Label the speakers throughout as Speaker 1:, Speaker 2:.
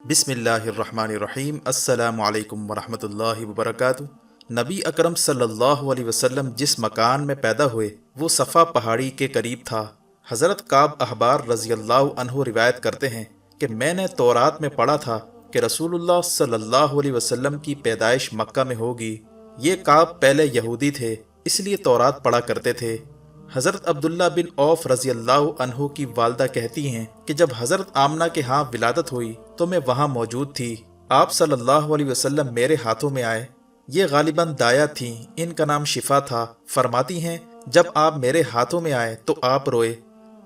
Speaker 1: بسم اللہ الرحمن الرحیم۔ السلام علیکم ورحمۃ اللہ وبرکاتہ۔ نبی اکرم صلی اللہ علیہ وسلم جس مکان میں پیدا ہوئے وہ صفا پہاڑی کے قریب تھا۔ حضرت کعب احبار رضی اللہ عنہ روایت کرتے ہیں کہ میں نے تورات میں پڑھا تھا کہ رسول اللہ صلی اللہ علیہ وسلم کی پیدائش مکہ میں ہوگی۔ یہ کعب پہلے یہودی تھے، اس لیے تورات پڑھا کرتے تھے۔ حضرت عبداللہ بن عوف رضی اللہ عنہ کی والدہ کہتی ہیں کہ جب حضرت آمنہ کے ہاں ولادت ہوئی تو میں وہاں موجود تھی۔ آپ صلی اللہ علیہ وسلم میرے ہاتھوں میں آئے۔ یہ غالباً دایا تھیں، ان کا نام شفا تھا۔ فرماتی ہیں جب آپ میرے ہاتھوں میں آئے تو آپ روئے۔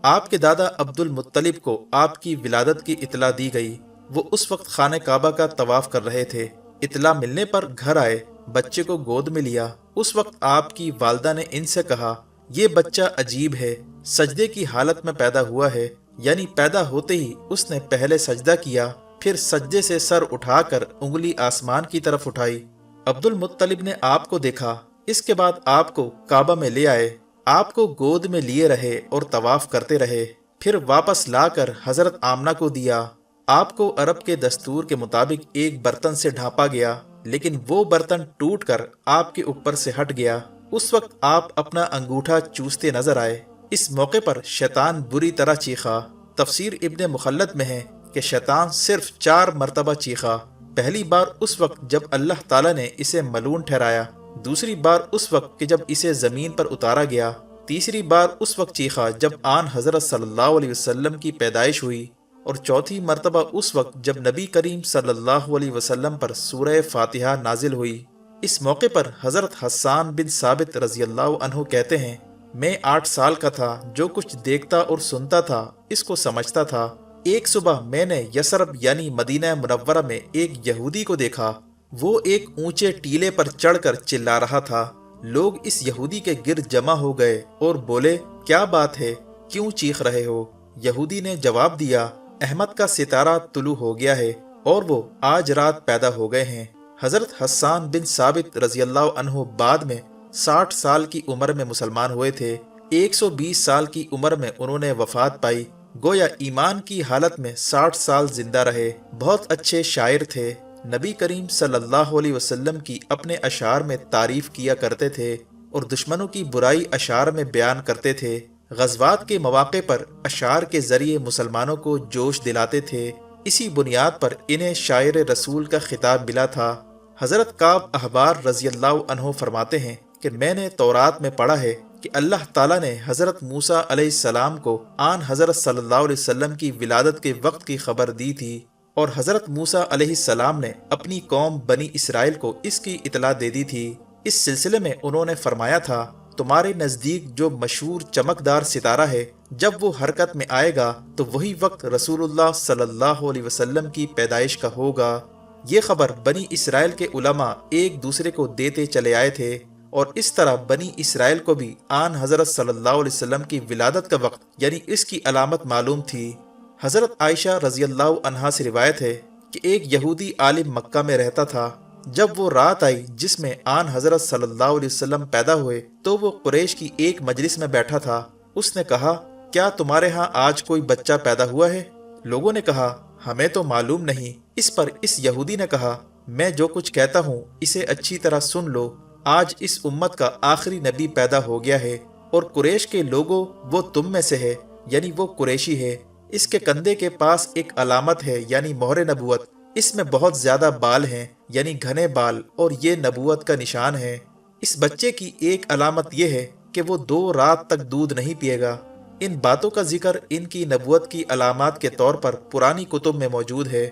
Speaker 1: آپ کے دادا عبد المطلب کو آپ کی ولادت کی اطلاع دی گئی۔ وہ اس وقت خانہ کعبہ کا طواف کر رہے تھے۔ اطلاع ملنے پر گھر آئے، بچے کو گود میں لیا۔ اس وقت آپ کی والدہ نے ان سے کہا یہ بچہ عجیب ہے، سجدے کی حالت میں پیدا ہوا ہے، یعنی پیدا ہوتے ہی اس نے پہلے سجدہ کیا، پھر سجدے سے سر اٹھا کر انگلی آسمان کی طرف اٹھائی۔ عبد المطلب نے آپ کو دیکھا، اس کے بعد آپ کو کعبہ میں لے آئے، آپ کو گود میں لیے رہے اور طواف کرتے رہے، پھر واپس لا کر حضرت آمنہ کو دیا۔ آپ کو عرب کے دستور کے مطابق ایک برتن سے ڈھانپا گیا، لیکن وہ برتن ٹوٹ کر آپ کے اوپر سے ہٹ گیا۔ اس وقت آپ اپنا انگوٹھا چوستے نظر آئے۔ اس موقع پر شیطان بری طرح چیخا۔ تفسیر ابن مخلد میں ہے کہ شیطان صرف 4 مرتبہ چیخا۔ پہلی بار اس وقت جب اللہ تعالیٰ نے اسے ملعون ٹھہرایا، دوسری بار اس وقت کہ جب اسے زمین پر اتارا گیا، تیسری بار اس وقت چیخا جب آن حضرت صلی اللہ علیہ وسلم کی پیدائش ہوئی، اور چوتھی مرتبہ اس وقت جب نبی کریم صلی اللہ علیہ وسلم پر سورہ فاتحہ نازل ہوئی۔ اس موقع پر حضرت حسان بن ثابت رضی اللہ عنہ کہتے ہیں میں 8 سال کا تھا، جو کچھ دیکھتا اور سنتا تھا اس کو سمجھتا تھا۔ ایک صبح میں نے یثرب یعنی مدینہ منورہ میں ایک یہودی کو دیکھا۔ وہ ایک اونچے ٹیلے پر چڑھ کر چلا رہا تھا۔ لوگ اس یہودی کے گرد جمع ہو گئے اور بولے کیا بات ہے، کیوں چیخ رہے ہو؟ یہودی نے جواب دیا احمد کا ستارہ طلوع ہو گیا ہے اور وہ آج رات پیدا ہو گئے ہیں۔ حضرت حسان بن ثابت رضی اللہ عنہ بعد میں 60 سال کی عمر میں مسلمان ہوئے تھے۔ 120 سال کی عمر میں انہوں نے وفات پائی، گویا ایمان کی حالت میں 60 سال زندہ رہے۔ بہت اچھے شاعر تھے۔ نبی کریم صلی اللہ علیہ وسلم کی اپنے اشعار میں تعریف کیا کرتے تھے اور دشمنوں کی برائی اشعار میں بیان کرتے تھے۔ غزوات کے مواقع پر اشعار کے ذریعے مسلمانوں کو جوش دلاتے تھے۔ اسی بنیاد پر انہیں شاعر رسول کا خطاب ملا تھا۔ حضرت کعب احبار رضی اللہ عنہ فرماتے ہیں کہ میں نے تورات میں پڑھا ہے کہ اللہ تعالیٰ نے حضرت موسیٰ علیہ السلام کو آن حضرت صلی اللہ علیہ وسلم کی ولادت کے وقت کی خبر دی تھی، اور حضرت موسیٰ علیہ السلام نے اپنی قوم بنی اسرائیل کو اس کی اطلاع دے دی تھی۔ اس سلسلے میں انہوں نے فرمایا تھا تمہارے نزدیک جو مشہور چمکدار ستارہ ہے، جب وہ حرکت میں آئے گا تو وہی وقت رسول اللہ صلی اللہ علیہ وسلم کی پیدائش کا ہوگا۔ یہ خبر بنی اسرائیل کے علماء ایک دوسرے کو دیتے چلے آئے تھے، اور اس طرح بنی اسرائیل کو بھی آن حضرت صلی اللہ علیہ وسلم کی ولادت کا وقت یعنی اس کی علامت معلوم تھی۔ حضرت عائشہ رضی اللہ عنہا سے روایت ہے کہ ایک یہودی عالم مکہ میں رہتا تھا۔ جب وہ رات آئی جس میں آن حضرت صلی اللہ علیہ وسلم پیدا ہوئے تو وہ قریش کی ایک مجلس میں بیٹھا تھا۔ اس نے کہا کیا تمہارے ہاں آج کوئی بچہ پیدا ہوا ہے؟ لوگوں نے کہا ہمیں تو معلوم نہیں۔ اس پر اس یہودی نے کہا میں جو کچھ کہتا ہوں اسے اچھی طرح سن لو۔ آج اس امت کا آخری نبی پیدا ہو گیا ہے، اور قریش کے لوگوں وہ تم میں سے ہے، یعنی وہ قریشی ہے۔ اس کے کندھے کے پاس ایک علامت ہے یعنی مہر نبوت، اس میں بہت زیادہ بال ہیں یعنی گھنے بال، اور یہ نبوت کا نشان ہے۔ اس بچے کی ایک علامت یہ ہے کہ وہ 2 رات تک دودھ نہیں پیے گا۔ ان باتوں کا ذکر ان کی نبوت کی علامات کے طور پر پرانی کتب میں موجود ہے۔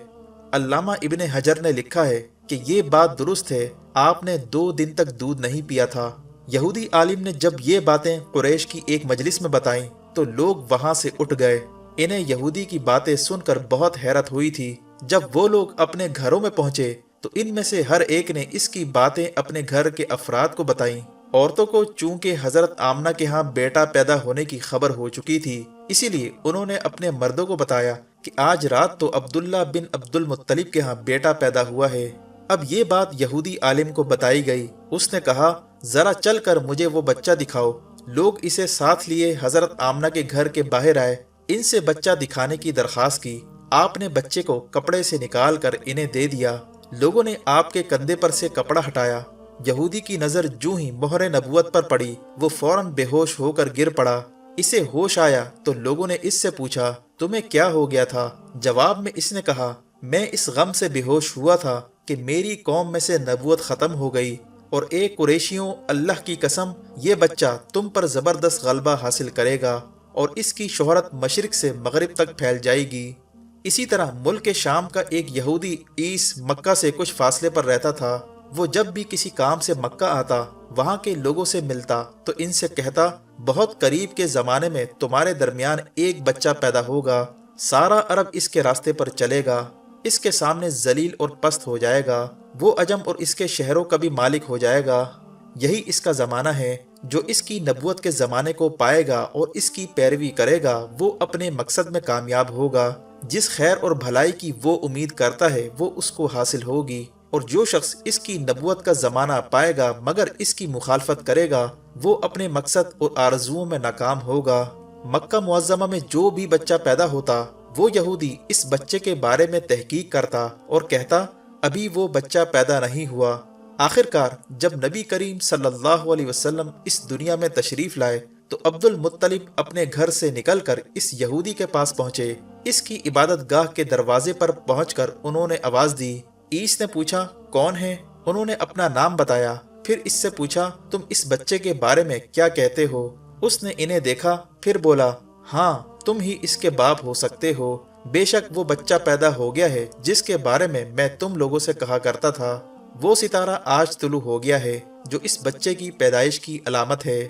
Speaker 1: علامہ ابن حجر نے لکھا ہے کہ یہ بات درست ہے، آپ نے 2 دن تک دودھ نہیں پیا تھا۔ یہودی عالم نے جب یہ باتیں قریش کی ایک مجلس میں بتائیں تو لوگ وہاں سے اٹھ گئے۔ انہیں یہودی کی باتیں سن کر بہت حیرت ہوئی تھی۔ جب وہ لوگ اپنے گھروں میں پہنچے تو ان میں سے ہر ایک نے اس کی باتیں اپنے گھر کے افراد کو بتائیں۔ عورتوں کو چونکہ حضرت آمنہ کے ہاں بیٹا پیدا ہونے کی خبر ہو چکی تھی، اسی لیے انہوں نے اپنے مردوں کو بتایا کہ آج رات تو عبداللہ بن عبد المطلب کے ہاں بیٹا پیدا ہوا ہے۔ اب یہ بات یہودی عالم کو بتائی گئی۔ اس نے کہا ذرا چل کر مجھے وہ بچہ دکھاؤ۔ لوگ اسے ساتھ لیے حضرت آمنہ کے گھر کے باہر آئے، ان سے بچہ دکھانے کی درخواست کی۔ آپ نے بچے کو کپڑے سے نکال کر انہیں دے دیا۔ لوگوں نے آپ کے کندھے پر سے کپڑا ہٹایا۔ یہودی کی نظر جو ہی مہر نبوت پر پڑی وہ فوراً بے ہوش ہو کر گر پڑا۔ اسے ہوش آیا تو لوگوں نے اس سے پوچھا تمہیں کیا ہو گیا تھا؟ جواب میں اس نے کہا میں اس غم سے بے ہوش ہوا تھا کہ میری قوم میں سے نبوت ختم ہو گئی، اور اے قریشیوں، اللہ کی قسم یہ بچہ تم پر زبردست غلبہ حاصل کرے گا اور اس کی شہرت مشرق سے مغرب تک پھیل جائے گی۔ اسی طرح ملک شام کا ایک یہودی عیس مکہ سے کچھ فاصلے پر رہتا تھا۔ وہ جب بھی کسی کام سے مکہ آتا وہاں کے لوگوں سے ملتا تو ان سے کہتا بہت قریب کے زمانے میں تمہارے درمیان ایک بچہ پیدا ہوگا، سارا عرب اس کے راستے پر چلے گا، اس کے سامنے ذلیل اور پست ہو جائے گا، وہ عجم اور اس کے شہروں کا بھی مالک ہو جائے گا۔ یہی اس کا زمانہ ہے۔ جو اس کی نبوت کے زمانے کو پائے گا اور اس کی پیروی کرے گا وہ اپنے مقصد میں کامیاب ہوگا۔ جس خیر اور بھلائی کی وہ امید کرتا ہے وہ اس کو حاصل ہوگی، اور جو شخص اس کی نبوت کا زمانہ پائے گا مگر اس کی مخالفت کرے گا وہ اپنے مقصد اور آرزوؤں میں ناکام ہوگا۔ مکہ معظمہ میں جو بھی بچہ پیدا ہوتا وہ یہودی اس بچے کے بارے میں تحقیق کرتا اور کہتا ابھی وہ بچہ پیدا نہیں ہوا۔ آخرکار جب نبی کریم صلی اللہ علیہ وسلم اس دنیا میں تشریف لائے تو عبد المطلب اپنے گھر سے نکل کر اس یہودی کے پاس پہنچے۔ اس کی عبادت گاہ کے دروازے پر پہنچ کر انہوں نے آواز دی۔ عیس نے پوچھا کون ہے؟ انہوں نے اپنا نام بتایا۔ پھر اس سے پوچھا تم اس بچے کے بارے میں کیا کہتے ہو؟ اس نے انہیں دیکھا پھر بولا ہاں تم ہی اس کے باپ ہو سکتے ہو، بے شک وہ بچہ پیدا ہو گیا ہے جس کے بارے میں تم لوگوں سے کہا کرتا تھا۔ وہ ستارہ آج طلوع ہو گیا ہے جو اس بچے کی پیدائش کی علامت ہے۔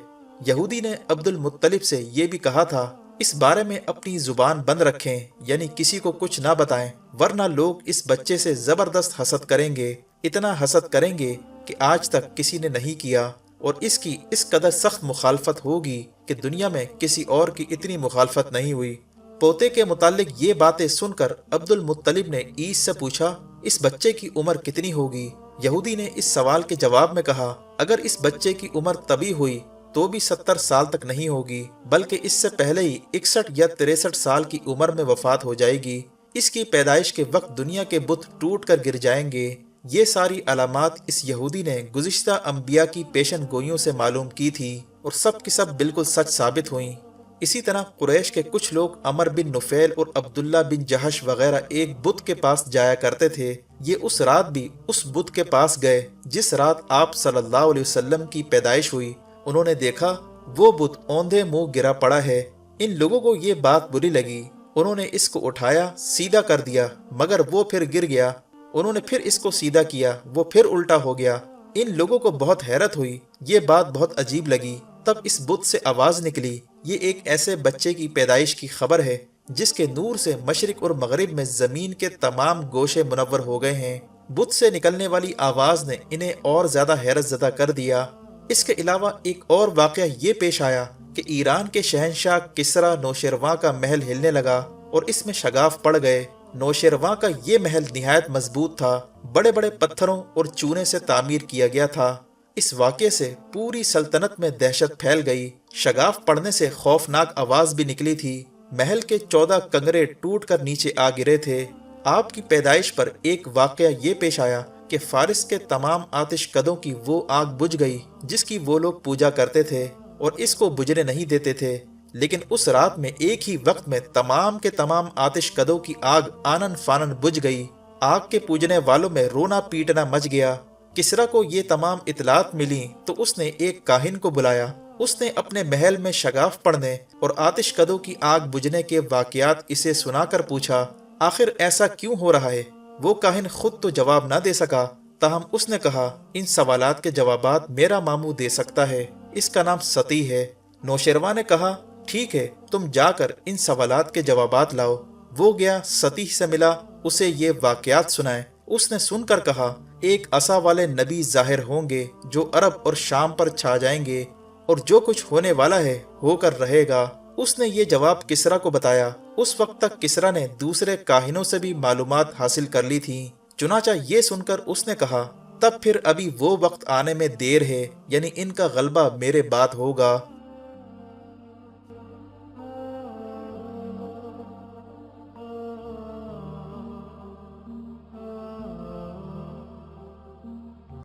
Speaker 1: یہودی نے عبد المطلب سے یہ بھی کہا تھا اس بارے میں اپنی زبان بند رکھیں، یعنی کسی کو کچھ نہ بتائیں، ورنہ لوگ اس بچے سے زبردست حسد کریں گے، اتنا حسد کریں گے کہ آج تک کسی نے نہیں کیا، اور اس کی اس قدر سخت مخالفت ہوگی کہ دنیا میں کسی اور کی اتنی مخالفت نہیں ہوئی۔ پوتے کے متعلق یہ باتیں سن کر عبد المطلب نے عیس سے پوچھا اس بچے کی عمر کتنی ہوگی؟ یہودی نے اس سوال کے جواب میں کہا اگر اس بچے کی عمر تبھی ہوئی تو بھی 70 سال تک نہیں ہوگی، بلکہ اس سے پہلے ہی 61 یا 63 سال کی عمر میں وفات ہو جائے گی۔ اس کی پیدائش کے وقت دنیا کے بت ٹوٹ کر گر جائیں گے۔ یہ ساری علامات اس یہودی نے گزشتہ انبیاء کی پیشن گوئیوں سے معلوم کی تھی اور سب کی سب بالکل سچ ثابت ہوئیں۔ اسی طرح قریش کے کچھ لوگ عمر بن نفیل اور عبداللہ بن جہش وغیرہ ایک بت کے پاس جایا کرتے تھے۔ یہ اس رات بھی اس بت کے پاس گئے جس رات آپ صلی اللہ علیہ وسلم کی پیدائش ہوئی۔ انہوں نے دیکھا وہ بت اوندھے منہ گرا پڑا ہے۔ ان لوگوں کو یہ بات بری لگی، انہوں نے اس کو اٹھایا سیدھا کر دیا مگر وہ پھر گر گیا۔ انہوں نے پھر اس کو سیدھا کیا، وہ پھر الٹا ہو گیا۔ ان لوگوں کو بہت حیرت ہوئی، یہ بات بہت عجیب لگی۔ تب اس بت سے آواز نکلی یہ ایک ایسے بچے کی پیدائش کی خبر ہے جس کے نور سے مشرق اور مغرب میں زمین کے تمام گوشے منور ہو گئے ہیں۔ بت سے نکلنے والی آواز نے انہیں اور زیادہ حیرت زدہ کر دیا۔ اس کے علاوہ ایک اور واقعہ یہ پیش آیا کہ ایران کے شہنشاہ کسریٰ نوشیروان کا محل ہلنے لگا اور اس میں شگاف پڑ گئے۔ نوشیروان کا یہ محل نہایت مضبوط تھا، بڑے بڑے پتھروں اور چونے سے تعمیر کیا گیا تھا۔ اس واقعے سے پوری سلطنت میں دہشت پھیل گئی۔ شگاف پڑنے سے خوفناک آواز بھی نکلی تھی۔ محل کے 14 کنگرے ٹوٹ کر نیچے آ گرے تھے۔ آپ کی پیدائش پر ایک واقعہ یہ پیش آیا کہ فارس کے تمام آتش کدوں کی وہ آگ بجھ گئی جس کی وہ لوگ پوجا کرتے تھے اور اس کو بجھنے نہیں دیتے تھے، لیکن اس رات میں ایک ہی وقت میں تمام کے تمام آتش کدوں کی آگ آنن فانن بجھ گئی۔ آگ کے پوجنے والوں میں رونا پیٹنا مچ گیا۔ کسریٰ کو یہ تمام اطلاعات ملی تو اس نے ایک کاہن کو بلایا۔ اس نے اپنے محل میں شگاف پڑنے اور آتش کدوں کی آگ بجھنے کے واقعات اسے سنا کر پوچھا آخر ایسا کیوں ہو رہا ہے؟ وہ کاہن خود تو جواب نہ دے سکا، تاہم اس نے کہا ان سوالات کے جوابات میرا ماموں دے سکتا ہے، اس کا نام ستی ہے۔ نوشیروان نے کہا ٹھیک ہے تم جا کر ان سوالات کے جوابات لاؤ۔ وہ گیا، ستی سے ملا، اسے یہ واقعات سنائے۔ اس نے سن کر کہا ایک عصا والے نبی ظاہر ہوں گے جو عرب اور شام پر چھا جائیں گے، اور جو کچھ ہونے والا ہے ہو کر رہے گا۔ اس نے یہ جواب کسریٰ کو بتایا۔ اس وقت تک کسریٰ نے دوسرے کاہنوں سے بھی معلومات حاصل کر لی تھی، چنانچہ یہ سن کر اس نے کہا تب پھر ابھی وہ وقت آنے میں دیر ہے، یعنی ان کا غلبہ میرے بعد ہوگا۔